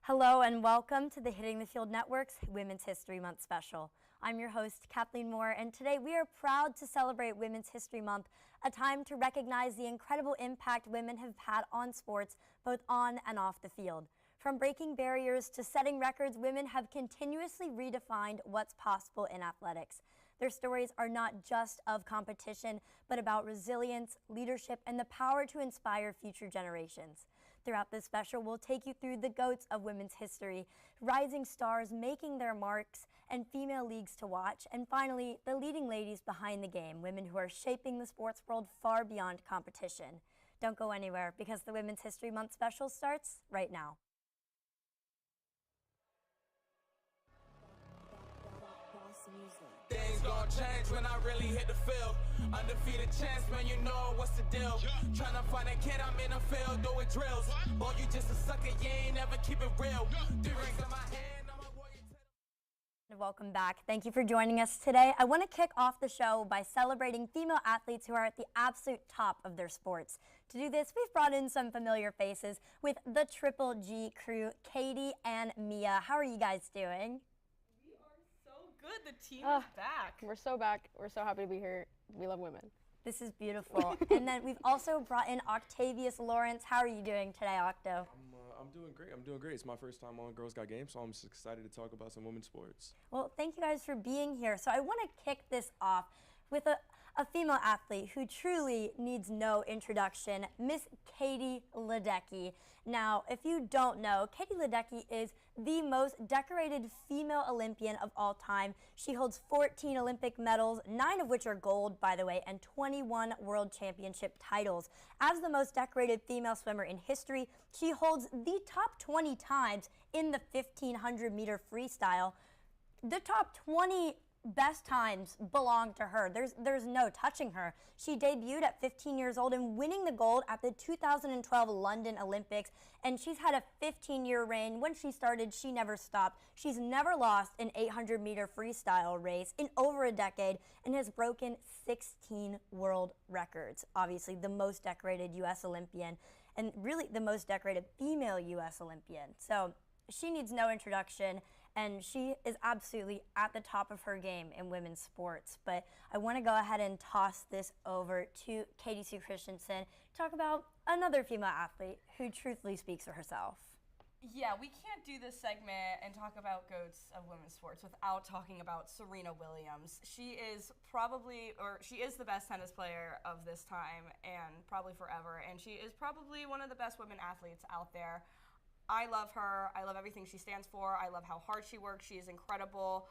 Hello and welcome to the Hitting the Field Network's Women's History Month special. I'm your host, Kathleen Moore, and today we are proud to celebrate Women's History Month, a time to recognize the incredible impact women have had on sports, both on and off the field. From breaking barriers to setting records, women have continuously redefined what's possible in athletics. Their stories are not just of competition, but about resilience, leadership, and the power to inspire future generations. Throughout this special, we'll take you through the GOATs of women's history, rising stars making their marks, and female leagues to watch, and finally, the leading ladies behind the game, women who are shaping the sports world far beyond competition. Don't go anywhere, because the Women's History Month special starts right now. Things gon' change when I really hit the field. Undefeated chance, man, you know what's the deal. Tryna find a kid, I'm in the field doing drills. Boy, you just a sucker, you ain't never keep it real. 3 rings in my hand, I'm a warrior. Welcome back. Thank you for joining us today. I want to kick off the show by celebrating female athletes who are at the absolute top of their sports. To do this, we've brought in some familiar faces with the Triple G crew, Katie and Mia. How are you guys doing? Good, the team is back. We're so back. We're so happy to be here. We love women. This is beautiful. And then we've also brought in Octavius Lawrence. How are you doing today, Octo? I'm doing great. I'm doing great. It's my first time on Girls Got Game, so I'm just excited to talk about some women's sports. Well, thank you guys for being here. So I want to kick this off with a female athlete who truly needs no introduction, Miss Katie Ledecky. Now, if you don't know, Katie Ledecky is the most decorated female Olympian of all time. She holds 14 Olympic medals, 9 of which are gold, by the way, and 21 world championship titles. As the most decorated female swimmer in history, she holds the top 20 times in the 1,500-meter freestyle. The top 20 best times belong to her. There's no touching her. She debuted at 15 years old and winning the gold at the 2012 London Olympics, and she's had a 15-year reign. When she started, she never stopped. She's never lost an 800-meter freestyle race in over a decade and has broken 16 world records. Obviously, the most decorated U.S. Olympian and really the most decorated female U.S. Olympian. So she needs no introduction, and she is absolutely at the top of her game in women's sports. But I want to go ahead and toss this over to Katie Christianson to talk about another female athlete who truthfully speaks for herself. Yeah, we can't do this segment and talk about GOATs of women's sports without talking about Serena Williams. She is the best tennis player of this time and probably forever, and she is probably one of the best women athletes out there. I love her. I love everything she stands for. I love how hard she works. She is incredible.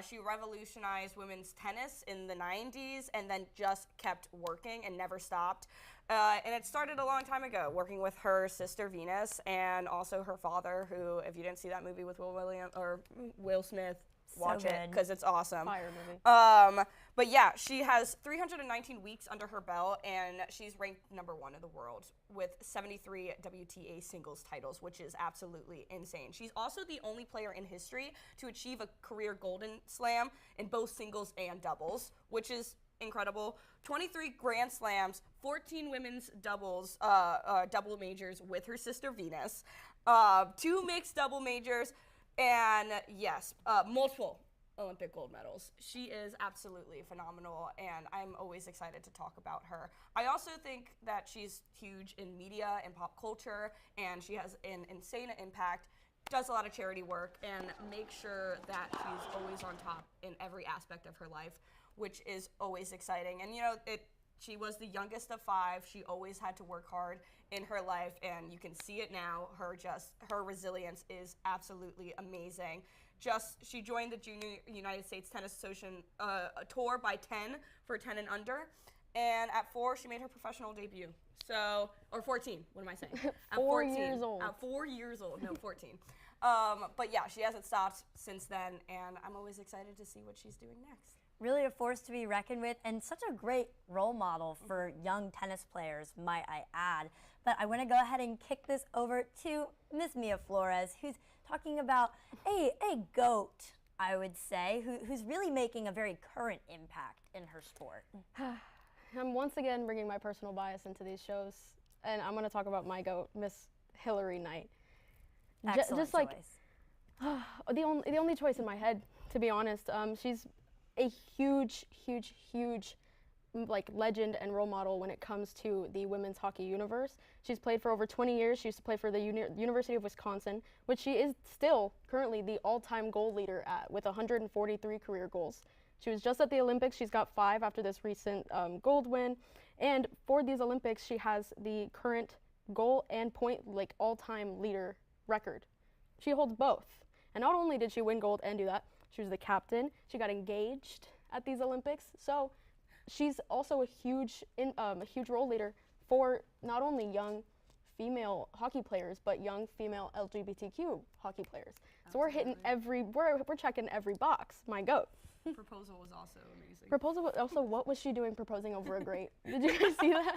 She revolutionized women's tennis in the 90s and then just kept working and never stopped. And it started a long time ago, working with her sister Venus and also her father, who, if you didn't see that movie with Will Smith, watch it because it's awesome. Fire movie. But yeah, she has 319 weeks under her belt, and she's ranked #1 in the world with 73 WTA singles titles, which is absolutely insane. She's also the only player in history to achieve a career Golden Slam in both singles and doubles, which is incredible. 23 Grand Slams, 14 women's doubles, double majors with her sister Venus, 2 mixed double majors, and yes, multiple Olympic gold medals. She is absolutely phenomenal, and I'm always excited to talk about her. I also think that she's huge in media and pop culture, and she has an insane impact, does a lot of charity work, and makes sure that she's always on top in every aspect of her life, which is always exciting. And you know, she was the youngest of 5. She always had to work hard in her life, and you can see it now. Her resilience is absolutely amazing. She joined the Junior United States Tennis Association tour by 10 for 10 and under, and at 4 she made her professional debut. Or 14. What am I saying? At 4 years old. At 4 years old. No, 14. But yeah, she hasn't stopped since then, and I'm always excited to see what she's doing next. Really a force to be reckoned with, and such a great role model for young tennis players, might I add. But I want to go ahead and kick this over to Miss Mia Flores, who's talking about a GOAT, I would say, who's really making a very current impact in her sport. I'm once again bringing my personal bias into these shows, and I'm going to talk about my GOAT, Miss Hillary Knight. Excellent just like choice. the only choice in my head, to be honest. She's a huge like legend and role model when it comes to the women's hockey universe. She's played for over 20 years. She used to play for the University of Wisconsin, which she is still currently the all-time goal leader at, with 143 career goals. She was just at the Olympics. She's got 5 after this recent gold win. And for these Olympics, she has the current goal and point, like, all-time leader record. She holds both. And not only did she win gold and do that, she was the captain. She got engaged at these Olympics. So she's also a huge role leader for not only young female hockey players, but young female LGBTQ hockey players. So we're hitting we're checking every box. My goat. Proposal was also amazing. Proposal, also, what was she doing proposing over a grate? Did you guys see that?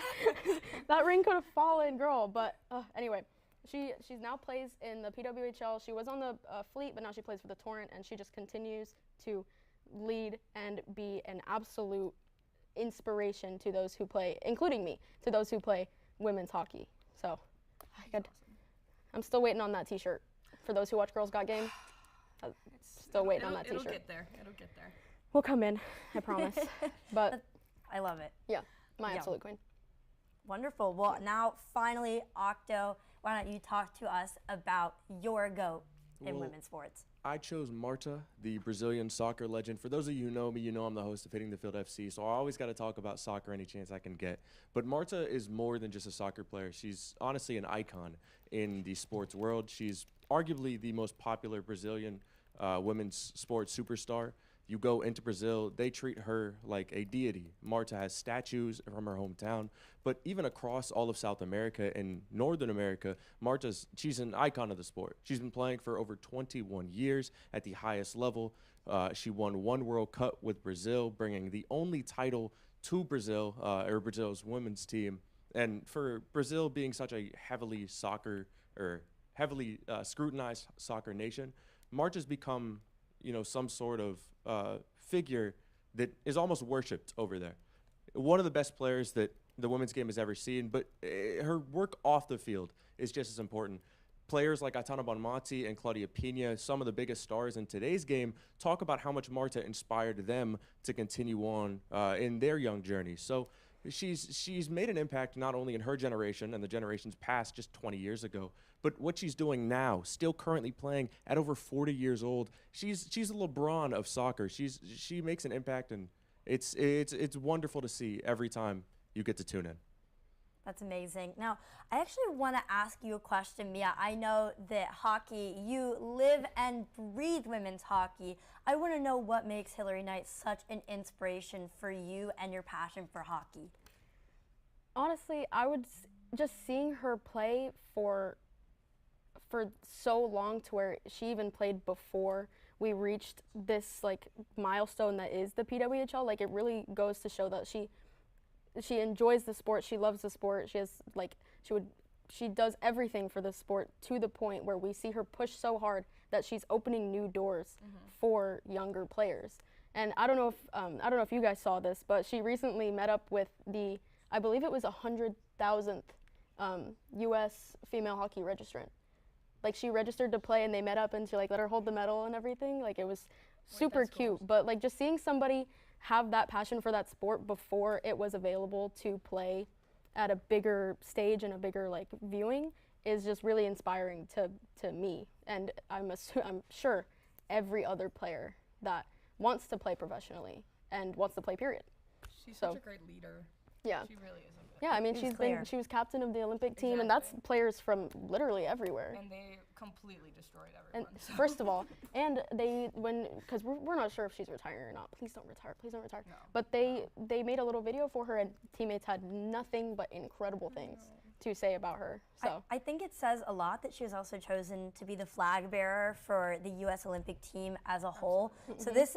That ring could have fallen, girl. But anyway, she's now plays in the PWHL. She was on the Fleet, but now she plays for the Torrent, and she just continues to lead and be an absolute inspiration to those who play, including me, to those who play women's hockey. So I'm still waiting on that T-shirt. For those who watch Girls Got Game, still waiting on that T-shirt. It'll get there. It'll get there. We'll come in, I promise. But I love it. yeah, my absolute queen. Wonderful. Well, now finally, Octo, why don't you talk to us about your GOAT in women's sports? I chose Marta, the Brazilian soccer legend. For those of you who know me, you know I'm the host of Hitting the Field FC, so I always got to talk about soccer any chance I can get. But Marta is more than just a soccer player. She's honestly an icon in the sports world. She's arguably the most popular Brazilian women's sports superstar. You go into Brazil, they treat her like a deity. Marta has statues from her hometown, but even across all of South America and Northern America, she's an icon of the sport. She's been playing for over 21 years at the highest level. She won 1 World Cup with Brazil, bringing the only title to Brazil, or Brazil's women's team. And for Brazil being such a heavily scrutinized soccer nation, Marta's become, some sort of figure that is almost worshipped over there. One of the best players that the women's game has ever seen, but her work off the field is just as important. Players like Aitana Bonmati and Claudia Pina, some of the biggest stars in today's game, talk about how much Marta inspired them to continue on in their young journey. So she's made an impact not only in her generation and the generations past just 20 years ago, but what she's doing now, still currently playing at over 40 years old. She's a LeBron of soccer. She makes an impact, and it's wonderful to see every time you get to tune in. That's amazing. Now, I actually want to ask you a question, Mia. I know that hockey, you live and breathe women's hockey. I want to know what makes Hilary Knight such an inspiration for you and your passion for hockey. Honestly, I would just seeing her play for so long, to where she even played before we reached this like milestone that is the PWHL. Like, it really goes to show that she enjoys the sport, she loves the sport. She does everything for the sport, to the point where we see her push so hard that she's opening new doors for younger players. And I don't know if you guys saw this, but she recently met up with I believe it was 100,000th U.S. female hockey registrant. Like, she registered to play, and they met up, and she let her hold the medal and everything. Like, it was super cute. Cool. But just seeing somebody have that passion for that sport before it was available to play at a bigger stage and a bigger viewing is just really inspiring to me. And I'm sure every other player that wants to play professionally and wants to play, period. She's such a great leader. Yeah. She really is. Yeah, I mean, she was captain of the Olympic team, and that's players from literally everywhere. And they completely destroyed everyone. And first of all, because we're not sure if she's retiring or not. Please don't retire. No, but they made a little video for her, and teammates had nothing but incredible things to say about her. So I think it says a lot that she was also chosen to be the flag bearer for the U.S. Olympic team as a whole. So the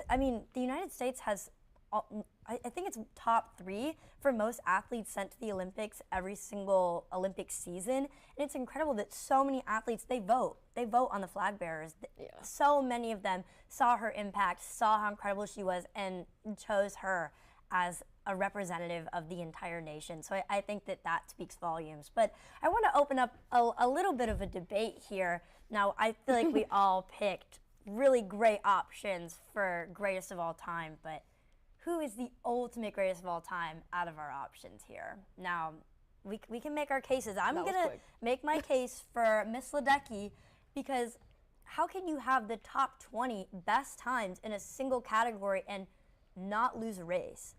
United States has, I think it's top 3 for most athletes sent to the Olympics every single Olympic season. And it's incredible that so many athletes, they vote on the flag bearers. Yeah. So many of them saw her impact, saw how incredible she was, and chose her as a representative of the entire nation. So I think that that speaks volumes. But I want to open up a little bit of a debate here. Now, I feel like we all picked really great options for greatest of all time, but who is the ultimate greatest of all time out of our options here? Now, we can make our cases. I'm going to make my case for Miss Ledecky, because how can you have the top 20 best times in a single category and not lose a race?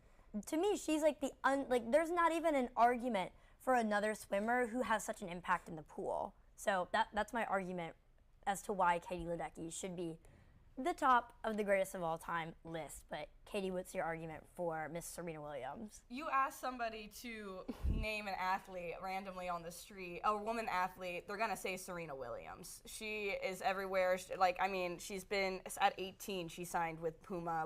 To me, she's like there's not even an argument for another swimmer who has such an impact in the pool. So that's my argument as to why Katie Ledecky should be the top of the greatest of all time list. But Katie, what's your argument for Miss Serena Williams? You ask somebody to name an athlete randomly on the street, a woman athlete, they're gonna say Serena Williams. She is everywhere. She's been at 18. She signed with Puma.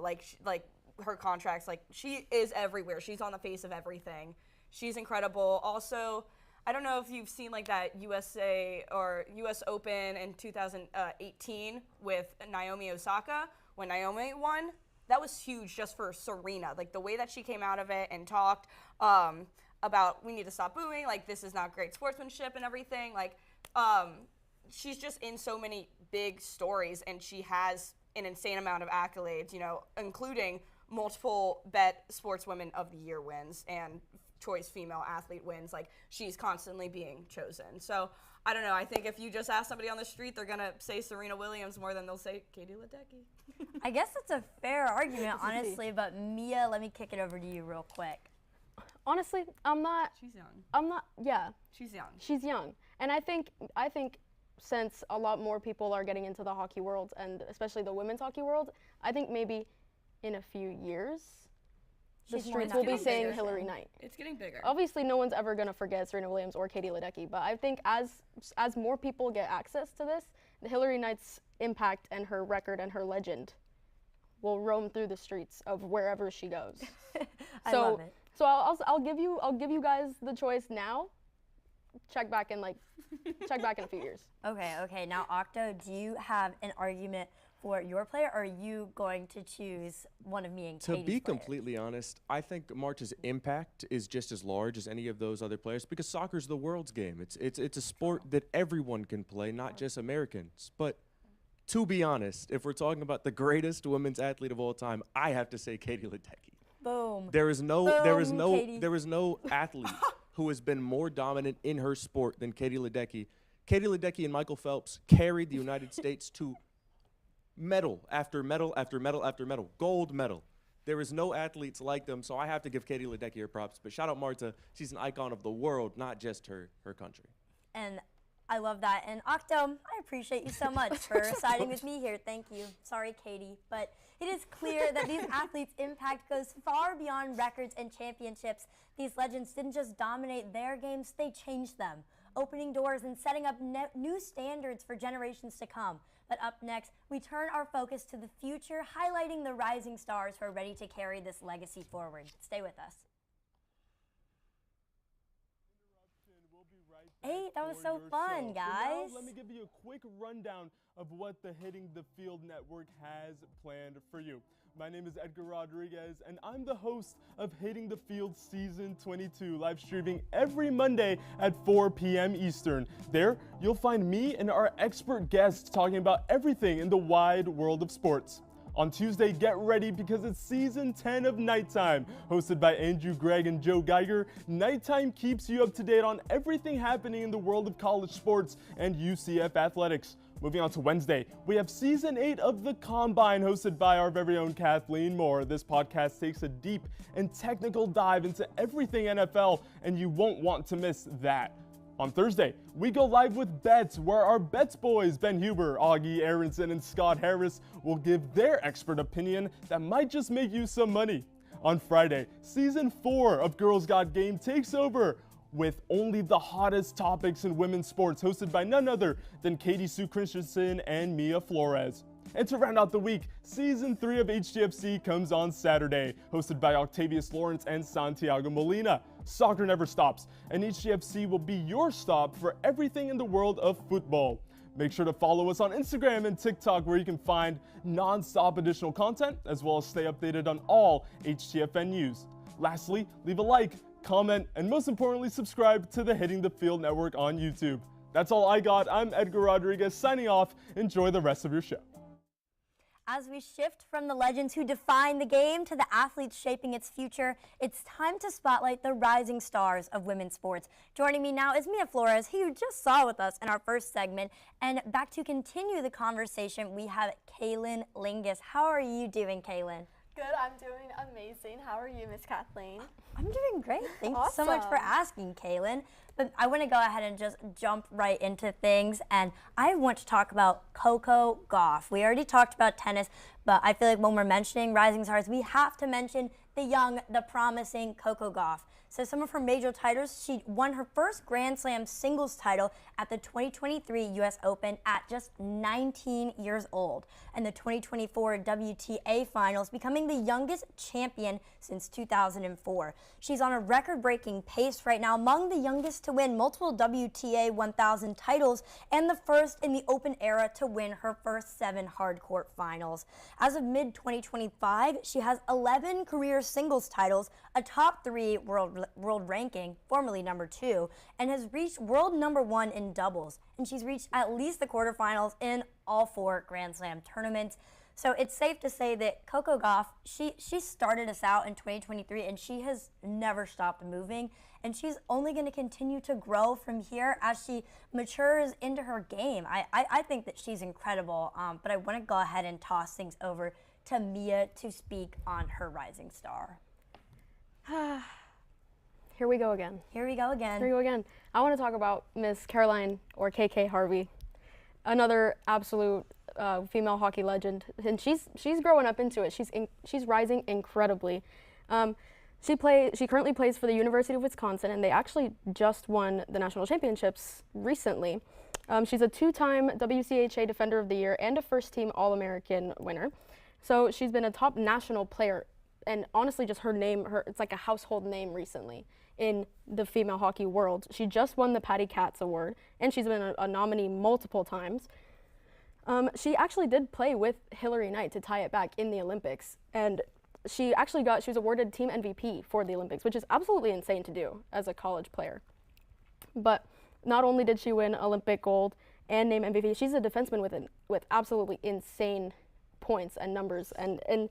Her contracts. She is everywhere. She's on the face of everything. She's incredible. Also, I don't know if you've seen that USA or US Open in 2018 with Naomi Osaka. When Naomi won, that was huge just for Serena. The way that she came out of it and talked about we need to stop booing, this is not great sportsmanship and everything. She's just in so many big stories, and she has an insane amount of accolades, including multiple Bet Sportswomen of the Year wins and Choice Female Athlete wins. She's constantly being chosen. So I don't know. I think if you just ask somebody on the street, they're gonna say Serena Williams more than they'll say Katie Ledecky. I guess that's a fair argument, honestly. But Mia, let me kick it over to you real quick. Honestly, I'm not. She's young. I'm not. Yeah. She's young. She's young, and I think since a lot more people are getting into the hockey world, and especially the women's hockey world, I think maybe in a few years, the streets will be saying Hillary Knight. It's getting bigger. Obviously, no one's ever going to forget Serena Williams or Katie Ledecky, but I think as more people get access to this, the Hillary Knight's impact and her record and her legend will roam through the streets of wherever she goes. I love it. So I'll give you guys the choice now. Check back in a few years. Okay. Now, Octo, do you have an argument for your player, or are you going to choose one of me and Katie's To be players? completely honest, I think Marta's impact is just as large as any of those other players, because soccer's the world's game. It's a sport that everyone can play, not just Americans. But to be honest, if we're talking about the greatest women's athlete of all time, I have to say Katie Ledecky. Boom. There is no athlete who has been more dominant in her sport than Katie Ledecky. Katie Ledecky and Michael Phelps carried the United States to medal after medal after medal after medal, gold medal. There is no athletes like them, so I have to give Katie Ledecky her props. But shout out Marta, she's an icon of the world, not just her country. And I love that. And Octo, I appreciate you so much for siding with me here. Thank you. Sorry, Katie. But it is clear that these athletes' impact goes far beyond records and championships. These legends didn't just dominate their games, they changed them, opening doors and setting up new standards for generations to come. But up next, we turn our focus to the future, highlighting the rising stars who are ready to carry this legacy forward. Stay with us. Hey, that was so fun, guys. Now, let me give you a quick rundown of what the Hitting the Field Network has planned for you. My name is Edgar Rodriguez, and I'm the host of Hitting the Field Season 22, live streaming every Monday at 4 p.m. Eastern. There, you'll find me and our expert guests talking about everything in the wide world of sports. On Tuesday, get ready because it's Season 10 of Nighttime. Hosted by Andrew Gregg and Joe Geiger, Nighttime keeps you up to date on everything happening in the world of college sports and UCF athletics. Moving on to Wednesday, we have Season 8 of The Combine, hosted by our very own Kathleen Moore. This podcast takes a deep and technical dive into everything NFL, and you won't want to miss that. On Thursday, we go live with Bets, where our Bets boys, Ben Huber, Augie Aronson, and Scott Harris, will give their expert opinion that might just make you some money. On Friday, Season 4 of Girls Got Game takes over with only the hottest topics in women's sports, hosted by none other than Katie Christianson and Mia Flores. And to round out the week, Season 3 of HTFC comes on Saturday, hosted by Octavius Lawrence and Santiago Molina. Soccer never stops, and HTFC will be your stop for everything in the world of football. Make sure to follow us on Instagram and TikTok, where you can find non-stop additional content, as well as stay updated on all HTFN news. Lastly, leave a like, comment, and most importantly, subscribe to the Hitting the Field Network on YouTube. That's all I got. I'm Edgar Rodriguez signing off. Enjoy the rest of your show. As we shift from the legends who define the game to the athletes shaping its future, it's time to spotlight the rising stars of women's sports. Joining me now is Mia Flores, who you just saw with us in our first segment. And back to continue the conversation, we have Kaylin Lingus. How are you doing, Kaylin? Good, I'm doing amazing. How are you, Miss Kathleen? I'm doing great. Thank you so Awesome. much for asking, Kaylin. But I want to go ahead and just jump right into things, and I want to talk about Coco Gauff. We already talked about tennis, but I feel like when we're mentioning rising stars, we have to mention the young, the promising Coco Gauff. So some of her major titles, she won her first Grand Slam singles title at the 2023 U.S. Open at just 19 years old, and the 2024 WTA Finals, becoming the youngest champion since 2004. She's on a record-breaking pace right now, among the youngest to win multiple WTA 1000 titles and the first in the Open era to win her first 7 hardcourt finals. As of mid-2025, she has 11 career singles titles, a top 3 world ranking, formerly number 2, and has reached world number 1 in doubles. And she's reached at least the quarterfinals in all 4 Grand Slam tournaments. So it's safe to say that Coco Gauff, she started us out in 2023, and she has never stopped moving. And she's only going to continue to grow from here as she matures into her game. I think that she's incredible, but I want to go ahead and toss things over to Mia to speak on her rising star. Here we go again. Here we go again. Here we go again. I want to talk about Miss Caroline, or KK Harvey, another absolute female hockey legend, and she's growing up into it. She's rising incredibly. She currently plays for the University of Wisconsin, and they actually just won the national championships recently. She's a 2-time WCHA Defender of the Year and a first-team All-American winner. So she's been a top national player, and honestly, just her name, it's like a household name recently in the female hockey world. She just won the Patty Katz Award, and she's been a nominee multiple times. She actually did play with Hillary Knight to tie it back in the Olympics, and she was awarded team MVP for the Olympics, which is absolutely insane to do as a college player. But not only did she win Olympic gold and name MVP, she's a defenseman with absolutely insane points and numbers. And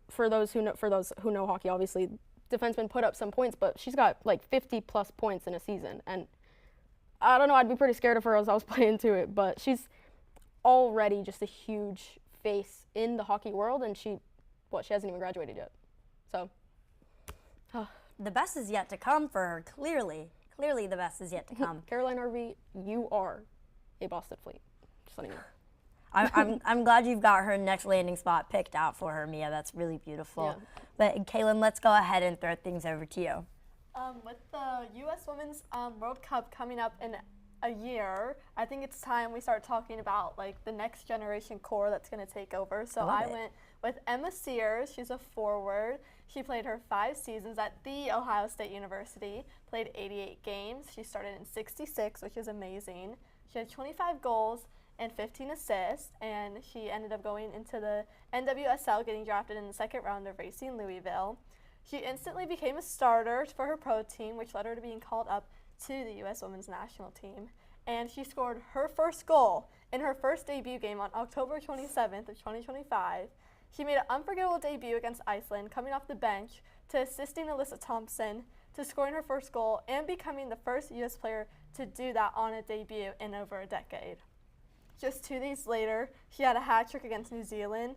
for those who know hockey, obviously defensemen put up some points, but she's got like 50 plus points in a season. And I don't know, I'd be pretty scared of her as I was playing to it, but she's already just a huge face in the hockey world, and she hasn't even graduated yet. So the best is yet to come for her, clearly the best is yet to come. Caroline Harvey, you are a Boston Fleet. Just letting you know. I'm glad you've got her next landing spot picked out for her, Mia. That's really beautiful. Yeah. But Kaylin, let's go ahead and throw things over to you. With the U.S. Women's World Cup coming up in a year, I think it's time we start talking about like the next generation core that's going to take over. So I went with Emma Sears. She's a forward. She played her 5 seasons at The Ohio State University, played 88 games. She started in 66, which is amazing. She had 25 goals and 15 assists, and she ended up going into the NWSL, getting drafted in the 2nd round of Racing Louisville. She instantly became a starter for her pro team, which led her to being called up to the U.S. Women's National Team. And she scored her first goal in her first debut game on October 27th of 2025. She made an unforgettable debut against Iceland, coming off the bench to assisting Alyssa Thompson to scoring her first goal and becoming the first U.S. player to do that on a debut in over a decade. Just 2 days later, she had a hat trick against New Zealand,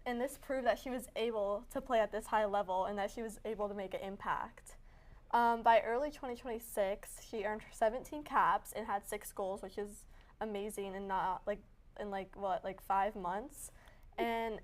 and this proved that she was able to play at this high level and that she was able to make an impact. By early 2026, she earned her 17 caps and had 6 goals, which is amazing, and not in 5 months. And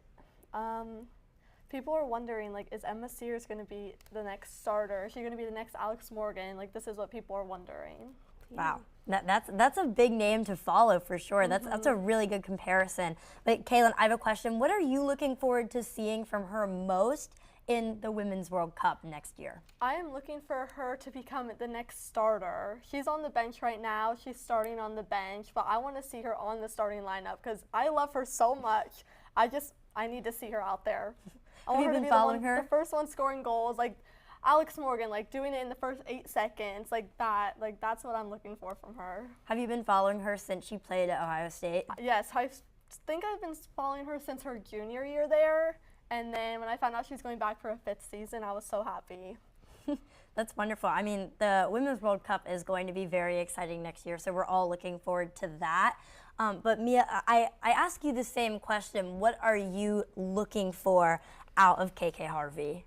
people are wondering, is Emma Sears going to be the next starter? Is she going to be the next Alex Morgan? This is what people are wondering. Wow, that's a big name to follow for sure. That's a really good comparison. But Kaylin, I have a question. What are you looking forward to seeing from her most in the Women's World Cup next year? I am looking for her to become the next starter. She's on the bench right now. She's starting on the bench, but I want to see her on the starting lineup because I love her so much. I need to see her out there. I want Have you her to been be following her? The first one scoring goals, like Alex Morgan, like doing it in the first 8 seconds, like that. Like that's what I'm looking for from her. Have you been following her since she played at Ohio State? Yes, I think I've been following her since her junior year there. And then when I found out she was going back for a 5th season, I was so happy. That's wonderful. I mean, the Women's World Cup is going to be very exciting next year, so we're all looking forward to that. But Mia, I ask you the same question. What are you looking for out of KK Harvey?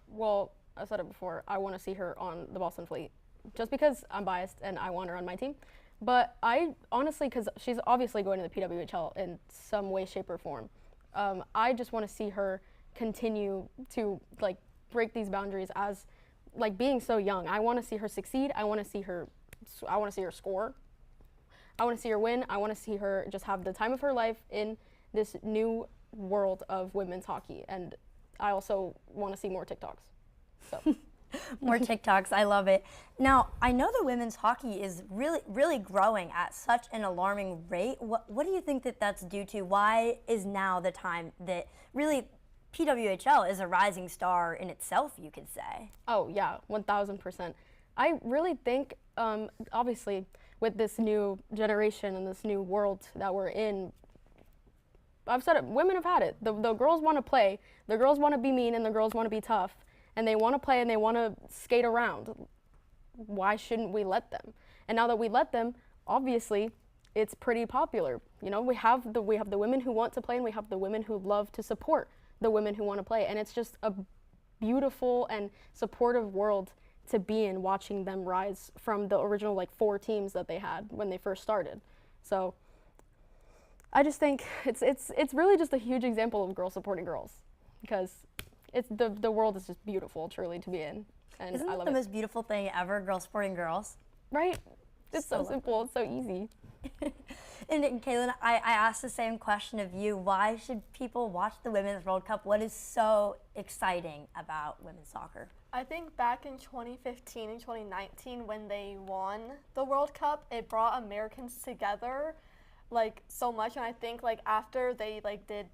Well, I said it before, I want to see her on the Boston Fleet, just because I'm biased and I want her on my team. But I honestly, because she's obviously going to the PWHL in some way, shape, or form, I just want to see her continue to like break these boundaries as like being so young. I want to see her succeed. I want to see her score. I want to see her win. I want to see her just have the time of her life in this new world of women's hockey. And I also want to see more TikToks. So. More TikToks, I love it. Now, I know that women's hockey is really growing at such an alarming rate. What do you think that that's due to? Why is now the time that really PWHL is a rising star in itself, you could say? Oh yeah, 1000%. I really think, obviously, with this new generation and this new world that we're in, I've said it, women have had it. The girls want to play, the girls want to be mean, and the girls want to be tough. And they want to play and they want to skate around. Why shouldn't we let them? And now that we let them, obviously, it's pretty popular. You know, we have the women who want to play and we have the women who love to support the women who want to play. And it's just a beautiful and supportive world to be in, watching them rise from the original like 4 teams that they had when they first started. So I just think it's really just a huge example of girls supporting girls, because it's the world is just beautiful, truly, to be in, and Isn't I that love the it. most beautiful thing ever, girls supporting girls? Right? It's so simple. It's so easy. And Kaylin, I asked the same question of you. Why should people watch the Women's World Cup? What is so exciting about women's soccer? I think back in 2015 and 2019 when they won the World Cup, it brought Americans together like so much, and I think like after they like did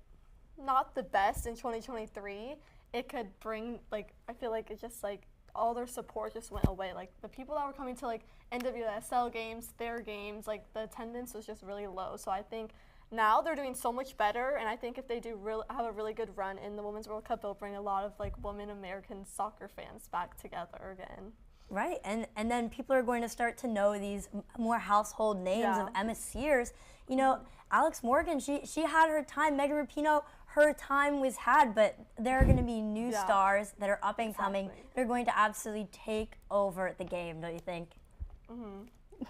not the best in 2023, it could bring like, I feel like it just like all their support just went away. Like the people that were coming to like NWSL games, their games, like the attendance was just really low. So I think now they're doing so much better, and I think if they do have a really good run in the Women's World Cup, it'll bring a lot of like women American soccer fans back together again. Right, and then people are going to start to know these more household names of Emma Sears. You know, Alex Morgan, she had her time. Megan Rapinoe, her time was had, but there are going to be new stars that are up and coming. They're going to absolutely take over the game, don't you think?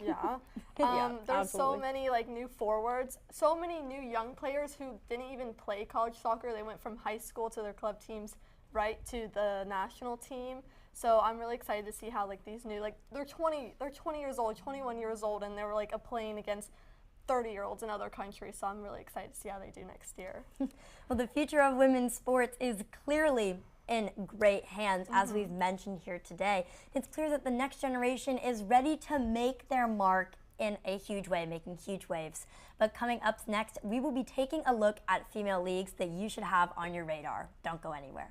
Yeah. There's so many like new forwards, so many new young players who didn't even play college soccer. They went from high school to their club teams right to the national team. So I'm really excited to see how like these new, like they're 20 years old, 21 years old, and they were like playing against 30-year-olds in other countries. So I'm really excited to see how they do next year. Well, the future of women's sports is clearly in great hands, as we've mentioned here today. It's clear that the next generation is ready to make their mark in a huge way, making huge waves. But coming up next, we will be taking a look at female leagues that you should have on your radar. Don't go anywhere.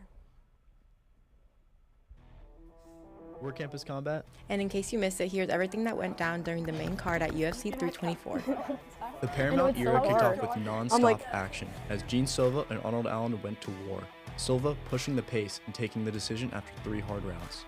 We're Campus Combat. And in case you missed it, here's everything that went down during the main card at UFC 324. The Paramount era kicked off with non-stop action as Gene Silva and Arnold Allen went to war. Silva pushing the pace and taking the decision after 3 hard rounds.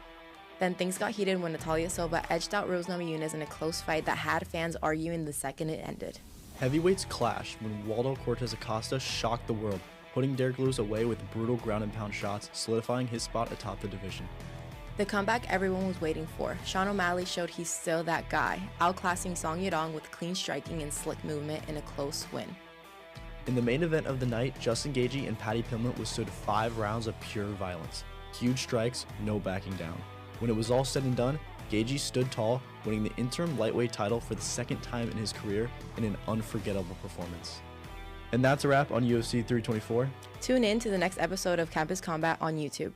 Then things got heated when Nathalie Silva edged out Rose Namajunas in a close fight that had fans arguing the second it ended. Heavyweights clashed when Waldo Cortez Acosta shocked the world, putting Derek Lewis away with brutal ground and pound shots, solidifying his spot atop the division. The comeback everyone was waiting for. Sean O'Malley showed he's still that guy, outclassing Song Yadong with clean striking and slick movement in a close win. In the main event of the night, Justin Gaethje and Patty Pimblett withstood 5 rounds of pure violence. Huge strikes, no backing down. When it was all said and done, Gaethje stood tall, winning the interim lightweight title for the 2nd time in his career in an unforgettable performance. And that's a wrap on UFC 324. Tune in to the next episode of Campus Combat on YouTube.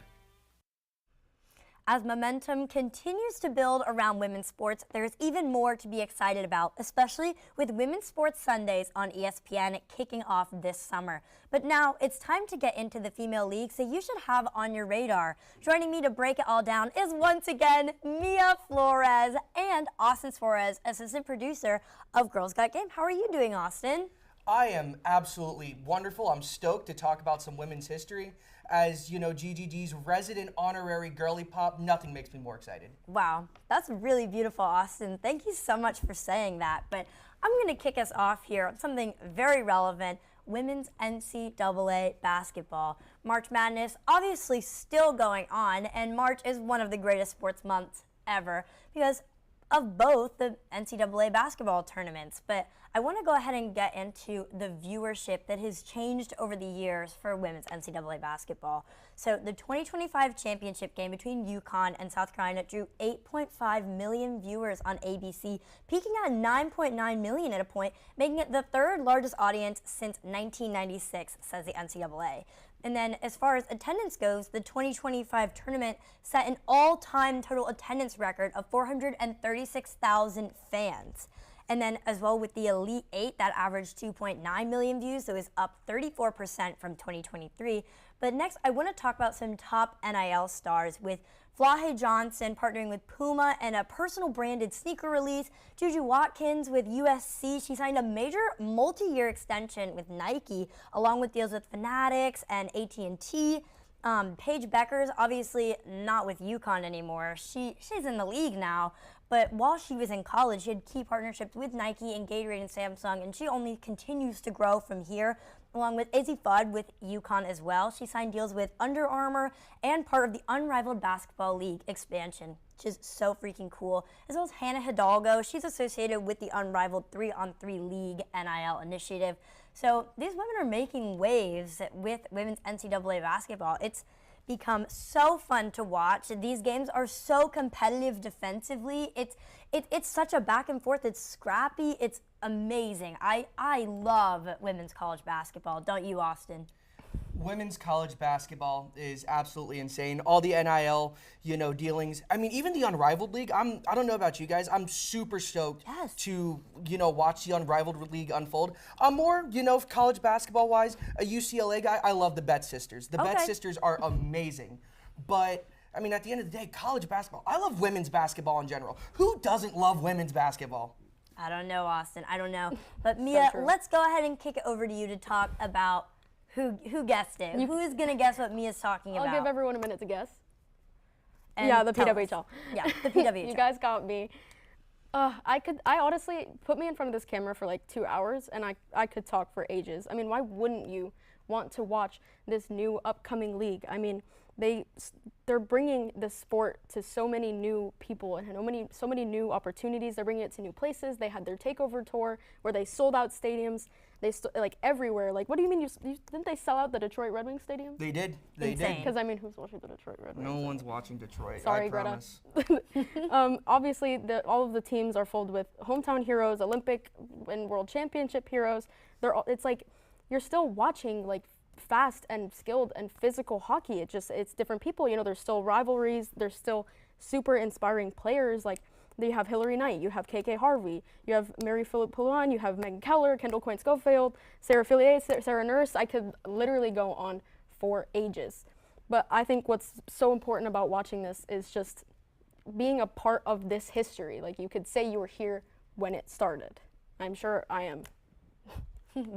As momentum continues to build around women's sports, there's even more to be excited about, especially with Women's Sports Sundays on ESPN kicking off this summer. But now it's time to get into the female leagues that you should have on your radar. Joining me to break it all down is once again Mia Flores and Austin Suarez, assistant producer of Girls Got Game. How are you doing, Austin? I am absolutely wonderful. I'm stoked to talk about some women's history. As you know, GGG's resident honorary girly pop, nothing makes me more excited. Wow, that's really beautiful, Austin. Thank you so much for saying that. But I'm going to kick us off here on something very relevant, women's NCAA basketball. March Madness obviously still going on, and March is one of the greatest sports months ever because of both the NCAA basketball tournaments. But I want to go ahead and get into the viewership that has changed over the years for women's NCAA basketball. So the 2025 championship game between UConn and South Carolina drew 8.5 million viewers on ABC, peaking at 9.9 million at a point, making it the third largest audience since 1996, says the NCAA. And then as far as attendance goes, the 2025 tournament set an all-time total attendance record of 436,000 fans. And then as well with the Elite Eight, that averaged 2.9 million views, so it was up 34% from 2023. But next, I want to talk about some top NIL stars with Flahe Johnson partnering with Puma and a personal branded sneaker release. Juju Watkins with USC. She signed a major multi-year extension with Nike, along with deals with Fanatics and AT&T. Paige Beckers, obviously not with UConn anymore. She's in the league now. But while she was in college, she had key partnerships with Nike and Gatorade and Samsung, and she only continues to grow from here, along with Izzy Fudd with UConn as well. She signed deals with Under Armour and part of the Unrivaled Basketball League expansion, which is so freaking cool, as well as Hannah Hidalgo. She's associated with the Unrivaled 3-on-3 League NIL initiative. So these women are making waves with women's NCAA basketball. It's become so fun to watch. These games are so competitive defensively. It's such a back and forth. It's scrappy. It's amazing. I love women's college basketball. Don't you, Austin? Women's college basketball is absolutely insane. All the NIL, dealings. I mean, even the Unrivaled League. I don't know about you guys. I'm super stoked to, watch the Unrivaled League unfold. I'm more, college basketball wise, a UCLA guy. I love the Bet Sisters. The Bet Sisters are amazing. But I mean, at the end of the day, college basketball. I love women's basketball in general. Who doesn't love women's basketball? I don't know, Austin. I don't know. But Mia, let's go ahead and kick it over to you to talk about who guessed it. Who is going to guess what Mia's talking about? I'll give everyone a minute to guess. And yeah, the PWHL. Yeah, the PWHL. You guys got me. I honestly, put me in front of this camera for like 2 hours and I could talk for ages. I mean, why wouldn't you want to watch this new upcoming league? I mean, they're bringing the sport to so many new people and so many new opportunities. They're bringing it to new places. They had their takeover tour where they sold out stadiums. They like everywhere. Like, what do you mean? Didn't they sell out the Detroit Red Wings stadium? They did. They did. Because I mean, who's watching the Detroit Red Wings? No one's watching Detroit. Sorry, I promise. Greta. Obviously, all of the teams are filled with hometown heroes, Olympic and World Championship heroes. It's like you're still watching like fast and skilled and physical hockey. It's different people. There's still rivalries. There's still super inspiring players. Like, you have Hillary Knight, you have KK Harvey, you have Mary Phillip Poulin, you have Megan Keller, Kendall Coyne-Schofield, Sarah Fillier, Sarah Nurse. I could literally go on for ages. But I think what's so important about watching this is just being a part of this history. Like, you could say you were here when it started. I'm sure I am.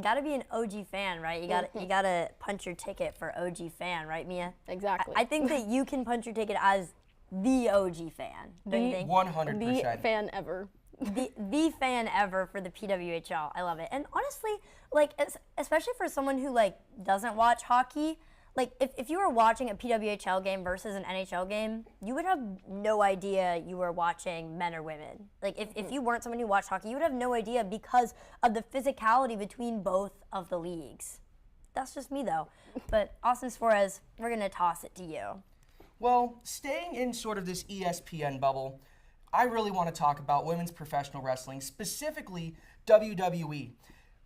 Gotta be an OG fan, right? You gotta punch your ticket for OG fan, right, Mia? Exactly. I think that you can punch your ticket as the OG fan. Don't you think? 100%. The fan ever. the fan ever for the PWHL. I love it. And honestly, like, especially for someone who like doesn't watch hockey, like if you were watching a PWHL game versus an NHL game, you would have no idea you were watching men or women. Like if you weren't someone who watched hockey, you would have no idea because of the physicality between both of the leagues. That's just me though. But Austin Suarez, we're gonna toss it to you. Well, staying in sort of this ESPN bubble, I really want to talk about women's professional wrestling, specifically WWE.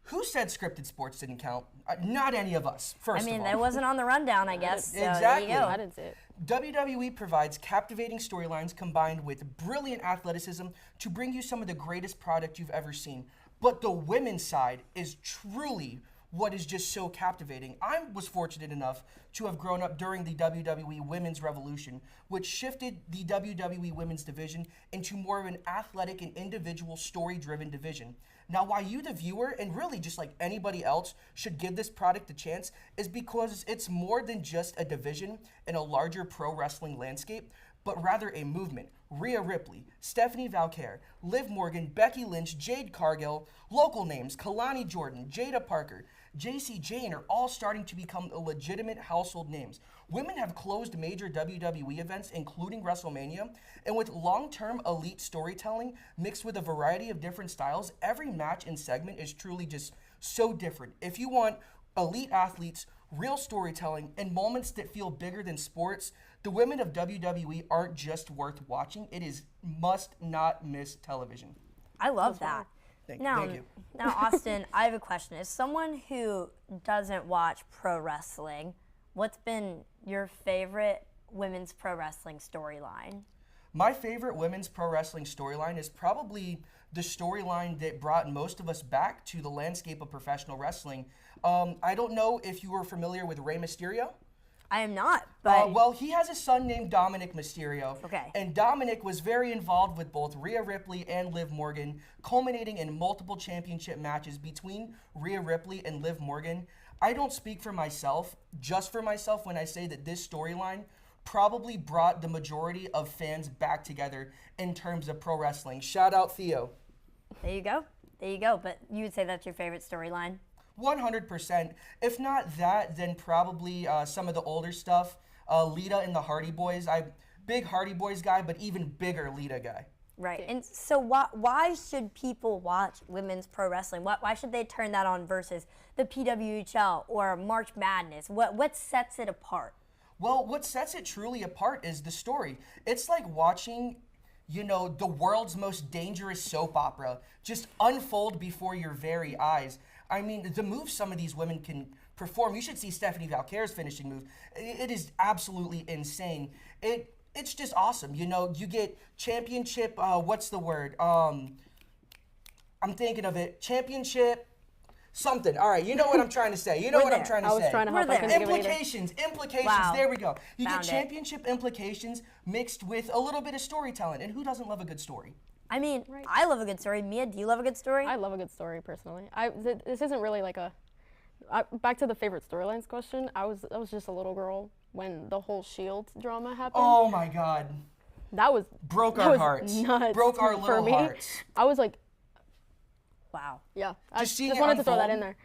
Who said scripted sports didn't count? Not any of us, first I mean, of all. that wasn't on the rundown, I guess. So Exactly. There you go. I didn't see it. WWE provides captivating storylines combined with brilliant athleticism to bring you some of the greatest product you've ever seen. But the women's side is truly what is just so captivating. I was fortunate enough to have grown up during the WWE Women's Revolution, which shifted the WWE Women's division into more of an athletic and individual story-driven division. Now, why you, the viewer, and really just like anybody else, should give this product a chance is because it's more than just a division in a larger pro wrestling landscape, but rather a movement. Rhea Ripley, Stephanie Valcaire, Liv Morgan, Becky Lynch, Jade Cargill, local names, Kalani Jordan, Jada Parker, JC Jane are all starting to become legitimate household names. Women have closed major WWE events, including WrestleMania, and with long-term elite storytelling mixed with a variety of different styles, every match and segment is truly just so different. If you want elite athletes, real storytelling, and moments that feel bigger than sports, the women of WWE aren't just worth watching. It is must-not-miss television. I love that. Thank you. Now, Austin, I have a question. As someone who doesn't watch pro wrestling, what's been your favorite women's pro wrestling storyline? My favorite women's pro wrestling storyline is probably the storyline that brought most of us back to the landscape of professional wrestling. I don't know if you were familiar with Rey Mysterio. I am not, but... Well, he has a son named Dominic Mysterio. Okay. And Dominic was very involved with both Rhea Ripley and Liv Morgan, culminating in multiple championship matches between Rhea Ripley and Liv Morgan. I don't speak for myself, just for myself, when I say that this storyline probably brought the majority of fans back together in terms of pro wrestling. Shout out Theo. There you go. There you go. But you would say that's your favorite storyline? 100%. If not that, then probably some of the older stuff. Lita and the Hardy Boys. I'm big Hardy Boys guy, but even bigger Lita guy. Right. And so why should people watch women's pro wrestling? Why should they turn that on versus the PWHL or March Madness? What sets it apart? Well, what sets it truly apart is the story. It's like watching, the world's most dangerous soap opera just unfold before your very eyes. I mean, the moves some of these women can perform. You should see Stephanie Valcaire's finishing move. It is absolutely insane. It's just awesome. You get championship, what's the word? I'm thinking of it. Championship something. All right, you know what I'm trying to say. You know what I'm trying to say. I was trying to help. I couldn't think of it either. Implications. Wow. There we go. You Found get it. championship implications mixed with a little bit of storytelling. And who doesn't love a good story? I mean, Right. I love a good story. Mia, do you love a good story? I love a good story personally. This isn't really like back to the favorite storylines question. I was just a little girl when the whole Shield drama happened. Oh my God. That was Broke that our was hearts. Nuts Broke our for little me. hearts. I was like, Wow. yeah. Just seeing just it wanted to throw that unfold?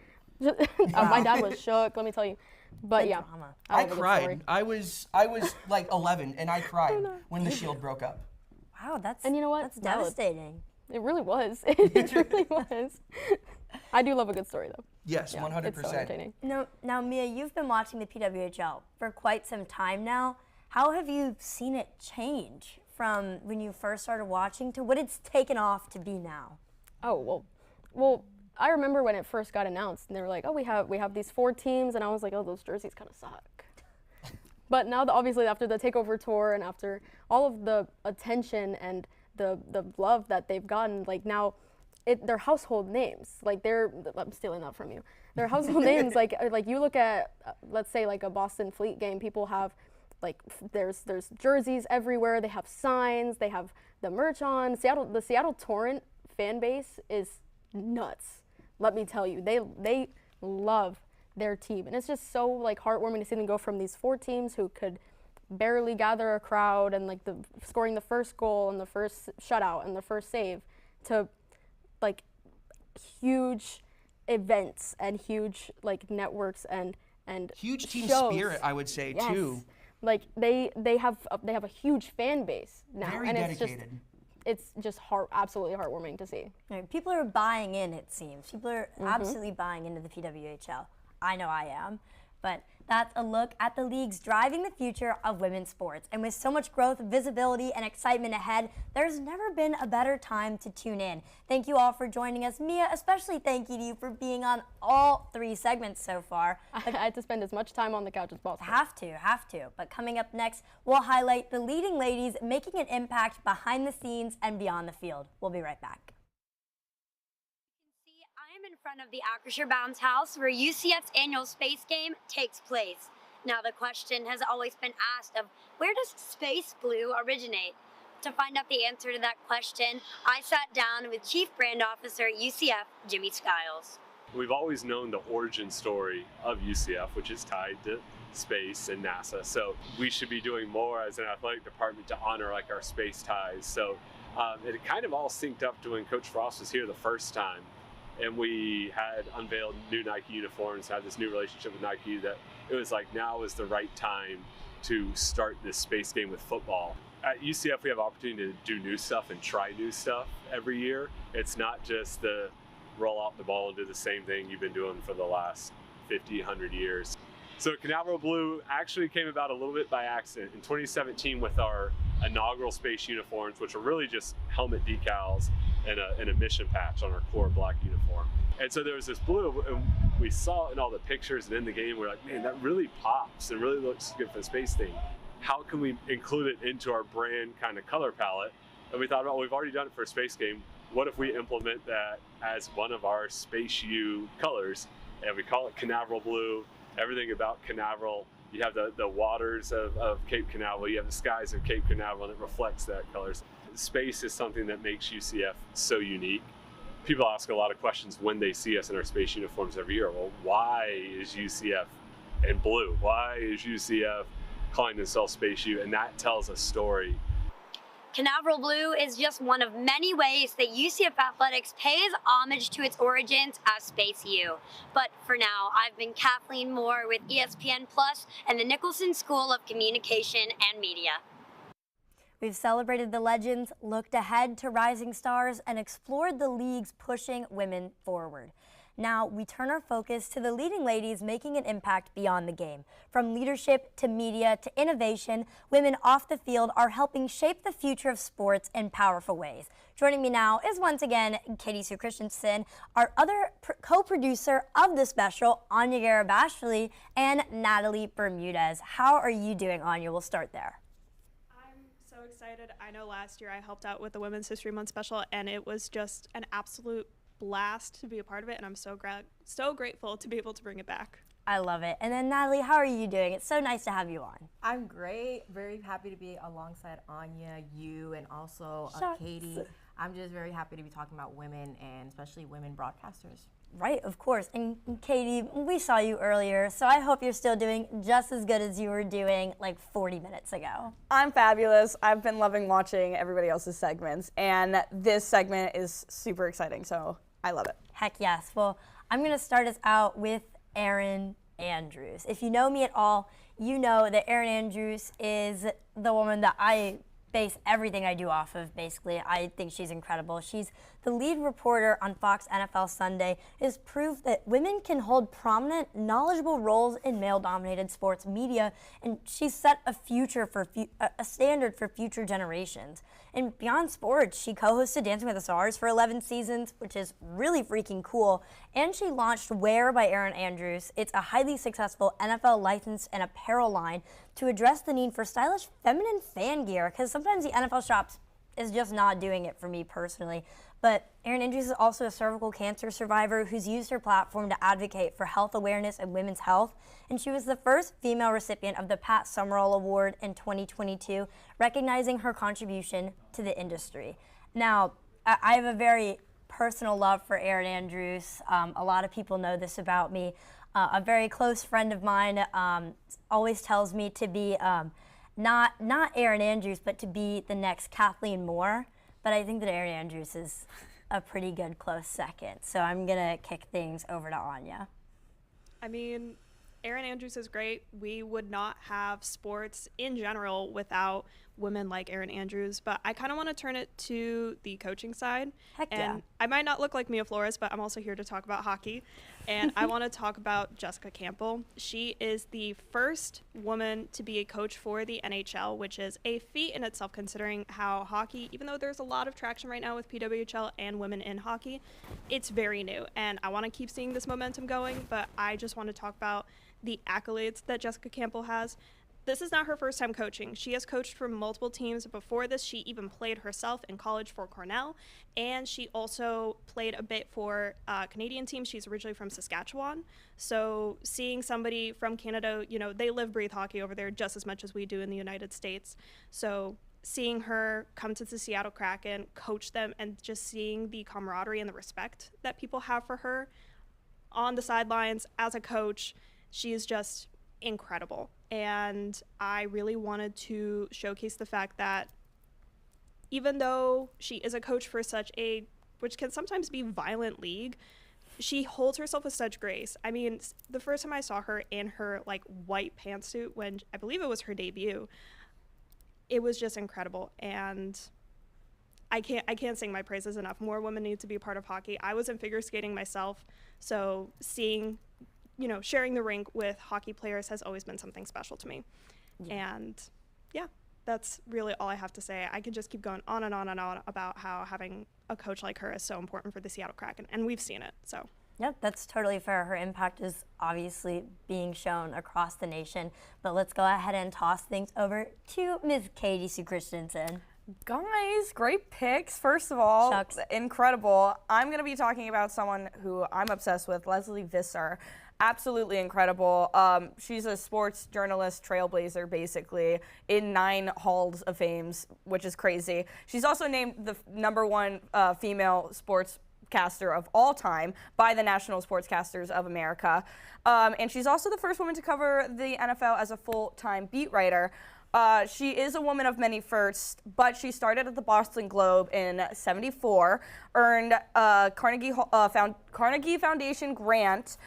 in there. My dad was shook. Let me tell you. But Good yeah, drama. I love a good cried. story. I was like 11 and I cried when the Shield broke up. Wow, that's And you know what? That's Valid. devastating. It really was. It really was. I do love a good story though. Yes, Yeah, 100%. It's so entertaining. Now, Mia, you've been watching the PWHL for quite some time now. How have you seen it change from when you first started watching to what it's taken off to be now? Oh well. I remember when it first got announced, and they were like, "Oh, we have these 4 teams," and I was like, "Oh, those jerseys kind of suck." But now, obviously, after the takeover tour and after all of the attention and the love that they've gotten, like now, they're household names. Like I'm stealing that from you. They're household names. Like you look at, let's say, like a Boston Fleet game. People have, like, there's jerseys everywhere. They have signs. They have the merch on. The Seattle Torrent fan base is nuts. Let me tell you, they love their team, and it's just so like heartwarming to see them go from these 4 teams who could barely gather a crowd and like scoring the first goal and the first shutout and the first save to like huge events and huge like networks and Huge team shows. spirit, I would say, Yes. too. Like they have a huge fan base now, Very and dedicated. it's just absolutely heartwarming to see. Right, people are buying in, it seems. People are absolutely buying into the PWHL. I know I am. But That's a look at the leagues driving the future of women's sports. And with so much growth, visibility, and excitement ahead, there's never been a better time to tune in. Thank you all for joining us. Mia, especially thank you to you for being on all 3 segments so far. I had to spend as much time on the couch as possible. Have to. But coming up next, we'll highlight the leading ladies making an impact behind the scenes and beyond the field. We'll be right back. In front of the Acrisure Bounds House where UCF's annual space game takes place. Now the question has always been asked of where does space blue originate? To find out the answer to that question, I sat down with Chief Brand Officer at UCF, Jimmy Skiles. We've always known the origin story of UCF, which is tied to space and NASA. So we should be doing more as an athletic department to honor like our space ties. So it kind of all synced up to when Coach Frost was here the first time. And we had unveiled new Nike uniforms, had this new relationship with Nike that it was like now is the right time to start this space game with football. At UCF, we have opportunity to do new stuff and try new stuff every year. It's not just the roll out the ball and do the same thing you've been doing for the last 50, 100 years. So Canaveral Blue actually came about a little bit by accident. In 2017 with our inaugural space uniforms, which are really just helmet decals and a mission patch on our core black uniform. And so there was this blue, and we saw it in all the pictures and in the game, we're like, man, that really pops and really looks good for the space thing. How can we include it into our brand kind of color palette? And we thought about, well, we've already done it for a space game. What if we implement that as one of our Space U colors? And we call it Canaveral Blue. Everything about Canaveral. You have the waters of Cape Canaveral, you have the skies of Cape Canaveral, and it reflects that colors. Space is something that makes UCF so unique. People ask a lot of questions when they see us in our space uniforms every year. Well, why is UCF in blue? Why is UCF calling themselves Space U? And that tells a story. Canaveral Blue is just one of many ways that UCF Athletics pays homage to its origins as Space U. But for now, I've been Kathleen Moore with ESPN Plus and the Nicholson School of Communication and Media. We've celebrated the legends, looked ahead to rising stars, and explored the leagues pushing women forward. Now, we turn our focus to the leading ladies making an impact beyond the game. From leadership to media to innovation, women off the field are helping shape the future of sports in powerful ways. Joining me now is once again Katie Christianson, our other co-producer of the special, Anya Garibashvily, and Nathalie Bermudez. How are you doing, Anya? We'll start there. So excited. I know last year I helped out with the Women's History Month special, and it was just an absolute blast to be a part of it, and I'm so grateful to be able to bring it back. I love it. And then Nathalie, how are you doing? It's so nice to have you on. I'm great. Very happy to be alongside Anya, you, and also Katie. I'm just very happy to be talking about women and especially women broadcasters. Right, of course. And Katie, we saw you earlier, so I hope you're still doing just as good as you were doing like 40 minutes ago. I'm fabulous. I've been loving watching everybody else's segments, and this segment is super exciting, so I love it. Heck yes. Well, I'm going to start us out with Erin Andrews. If you know me at all, you know that Erin Andrews is the woman that I base everything I do off of, basically. I think she's incredible. She's the lead reporter on Fox NFL Sunday. It has proved that women can hold prominent, knowledgeable roles in male-dominated sports media, and she's set a standard for future generations. And beyond sports, she co-hosted Dancing with the Stars for 11 seasons, which is really freaking cool. And she launched Wear by Erin Andrews. It's a highly successful NFL licensed and apparel line to address the need for stylish feminine fan gear, because sometimes the NFL shops is just not doing it for me personally. But Erin Andrews is also a cervical cancer survivor who's used her platform to advocate for health awareness and women's health. And she was the first female recipient of the Pat Summerall Award in 2022, recognizing her contribution to the industry. Now, I have a very personal love for Erin Andrews. A lot of people know this about me. A very close friend of mine always tells me to be not Erin Andrews, but to be the next Kathleen Moore. But I think that Erin Andrews is a pretty good close second. So I'm going to kick things over to Anya. I mean, Erin Andrews is great. We would not have sports in general without women like Erin Andrews, but I kind of want to turn it to the coaching side. Heck and yeah. I might not look like Mia Flores, but I'm also here to talk about hockey. And I want to talk about Jessica Campbell. She is the first woman to be a coach for the NHL, which is a feat in itself considering how hockey, even though there's a lot of traction right now with PWHL and women in hockey, it's very new. And I want to keep seeing this momentum going, but I just want to talk about the accolades that Jessica Campbell has. This is not her first time coaching. She has coached for multiple teams. Before this, she even played herself in college for Cornell, and she also played a bit for a Canadian team. She's originally from Saskatchewan. So seeing somebody from Canada, you know, they live, breathe hockey over there just as much as we do in the United States. So seeing her come to the Seattle Kraken, coach them, and just seeing the camaraderie and the respect that people have for her on the sidelines as a coach, she is just incredible. And I really wanted to showcase the fact that even though she is a coach for such a, which can sometimes be violent league, she holds herself with such grace. I mean, the first time I saw her in her like white pantsuit when I believe it was her debut, it was just incredible. And I can't sing my praises enough. More women need to be a part of hockey. I was in figure skating myself, so seeing, you know, sharing the rink with hockey players has always been something special to me. Yeah. And yeah, that's really all I have to say. I could just keep going on and on and on about how having a coach like her is so important for the Seattle Kraken, and we've seen it, so. Yep, that's totally fair. Her impact is obviously being shown across the nation, but let's go ahead and toss things over to Ms. Katie Christianson. Guys, great picks. First of all, Shucks. Incredible. I'm going to be talking about someone who I'm obsessed with, Leslie Visser. Absolutely incredible. She's a sports journalist trailblazer, basically, in 9 halls of fames, which is crazy. She's also named the #1 female sportscaster of all time by the National Sportscasters of America. And she's also the first woman to cover the NFL as a full-time beat writer. She is a woman of many firsts, but she started at the Boston Globe in '74, earned a Carnegie Foundation grant,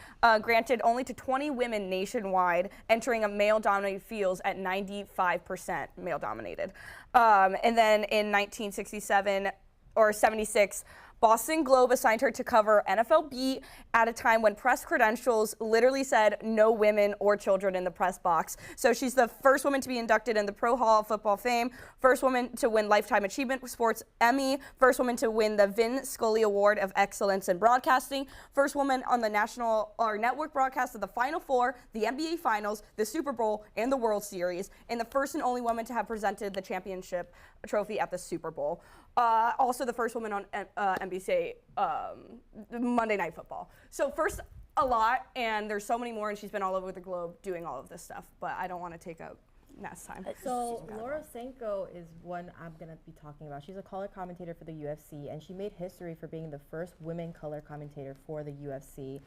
granted only to 20 women nationwide, entering a male-dominated fields at 95% male-dominated. And then in 1967 or 76, Boston Globe assigned her to cover NFL beat at a time when press credentials literally said no women or children in the press box. So she's the first woman to be inducted in the Pro Hall of Football Fame, first woman to win Lifetime Achievement Sports Emmy, first woman to win the Vin Scully Award of Excellence in Broadcasting, first woman on the national or network broadcast of the Final Four, the NBA Finals, the Super Bowl, and the World Series, and the first and only woman to have presented the championship trophy at the Super Bowl. Also the first woman on NBC Monday Night Football. So first, a lot, and there's so many more, and she's been all over the globe doing all of this stuff, but I don't want to take up Nat's time. So Laura Senko is one I'm going to be talking about. She's a color commentator for the UFC, and she made history for being the first women color commentator for the UFC.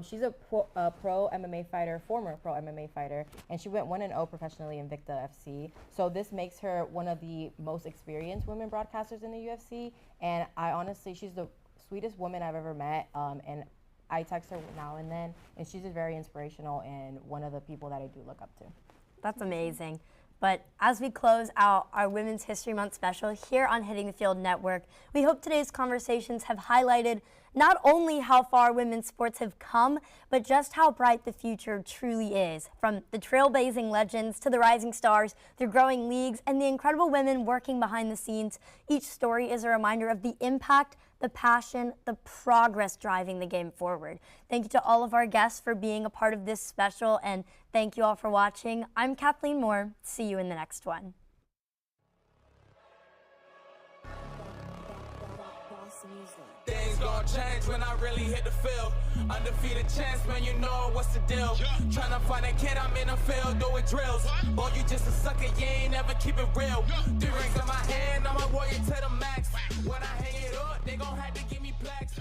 She's a pro MMA fighter, former pro MMA fighter, and she went 1-0 professionally in Invicta FC. So this makes her one of the most experienced women broadcasters in the UFC, and I honestly, she's the sweetest woman I've ever met, and I text her now and then, and she's just very inspirational and one of the people that I do look up to. That's amazing. But as we close out our Women's History Month special here on Hitting the Field Network, we hope today's conversations have highlighted not only how far women's sports have come, but just how bright the future truly is. From the trailblazing legends to the rising stars, the growing leagues, and the incredible women working behind the scenes, each story is a reminder of the impact, the passion, the progress driving the game forward. Thank you to all of our guests for being a part of this special, and thank you all for watching. I'm Kathleen Moore. See you in the next one. Things gon' change when I really hit the field. Undefeated champs, man, you know what's the deal. Tryna find a kid, I'm in the field doing drills. Boy, you just a sucker, you ain't never keep it real. 3 rings in my hand, I'm a warrior to the max. When I hang it up, they gon' have to give me plaques.